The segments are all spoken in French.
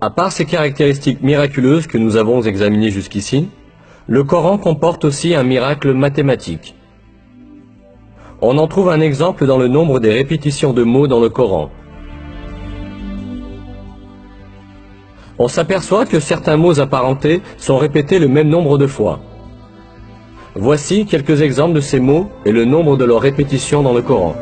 À part ces caractéristiques miraculeuses que nous avons examinées jusqu'ici, le Coran comporte aussi un miracle mathématique. On en trouve un exemple dans le nombre des répétitions de mots dans le Coran. On s'aperçoit que certains mots apparentés sont répétés le même nombre de fois. Voici quelques exemples de ces mots et le nombre de leurs répétitions dans le Coran.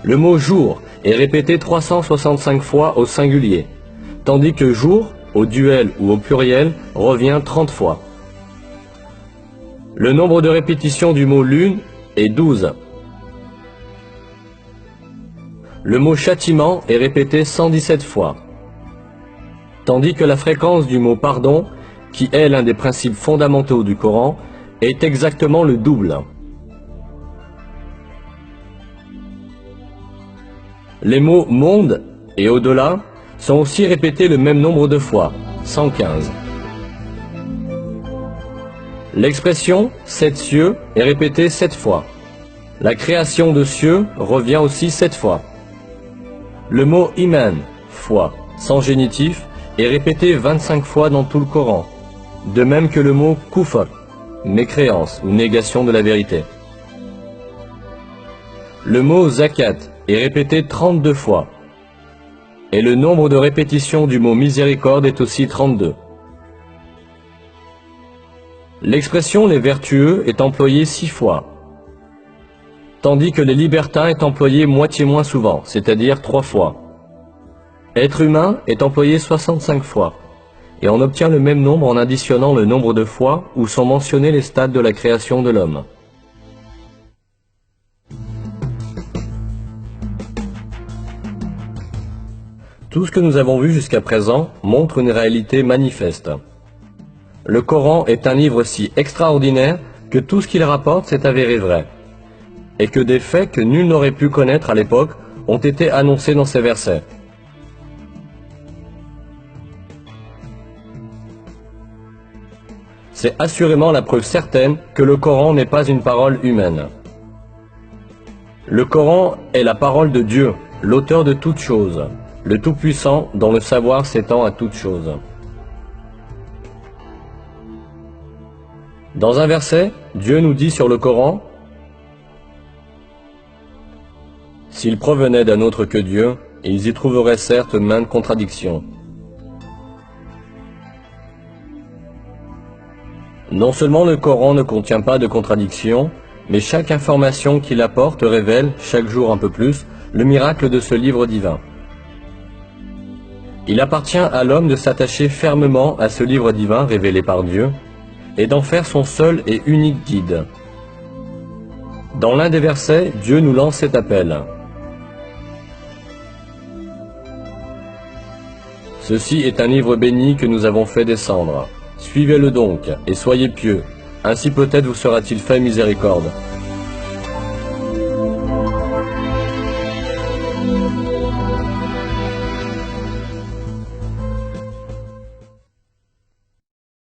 Le mot jour est répété 365 fois au singulier, tandis que jour, au duel ou au pluriel, revient 30 fois. Le nombre de répétitions du mot lune est 12. Le mot châtiment est répété 117 fois, tandis que la fréquence du mot pardon, qui est l'un des principes fondamentaux du Coran, est exactement le double. Les mots monde et au-delà sont aussi répétés le même nombre de fois, 115. L'expression « sept cieux » est répétée 7 fois. La création de cieux revient aussi 7 fois. Le mot « iman » foi, sans génitif, est répété 25 fois dans tout le Coran, de même que le mot « kufr » mécréance ou négation de la vérité. Le mot « zakat » est répété 32 fois, et le nombre de répétitions du mot « miséricorde » est aussi 32. L'expression « les vertueux » est employée 6 fois, tandis que les libertins est employé moitié moins souvent, c'est-à-dire 3 fois. Être humain est employé 65 fois, et on obtient le même nombre en additionnant le nombre de fois où sont mentionnés les stades de la création de l'homme. Tout ce que nous avons vu jusqu'à présent montre une réalité manifeste. Le Coran est un livre si extraordinaire que tout ce qu'il rapporte s'est avéré vrai, et que des faits que nul n'aurait pu connaître à l'époque ont été annoncés dans ces versets. C'est assurément la preuve certaine que le Coran n'est pas une parole humaine. Le Coran est la parole de Dieu, l'auteur de toutes choses, le Tout-Puissant dont le savoir s'étend à toutes choses. Dans un verset, Dieu nous dit sur le Coran: « S'ils provenaient d'un autre que Dieu, ils y trouveraient certes maintes contradictions. » Non seulement le Coran ne contient pas de contradictions, mais chaque information qu'il apporte révèle, chaque jour un peu plus, le miracle de ce livre divin. Il appartient à l'homme de s'attacher fermement à ce livre divin révélé par Dieu, et d'en faire son seul et unique guide. Dans l'un des versets, Dieu nous lance cet appel. Ceci est un livre béni que nous avons fait descendre. Suivez-le donc, et soyez pieux, ainsi peut-être vous sera-t-il fait miséricorde.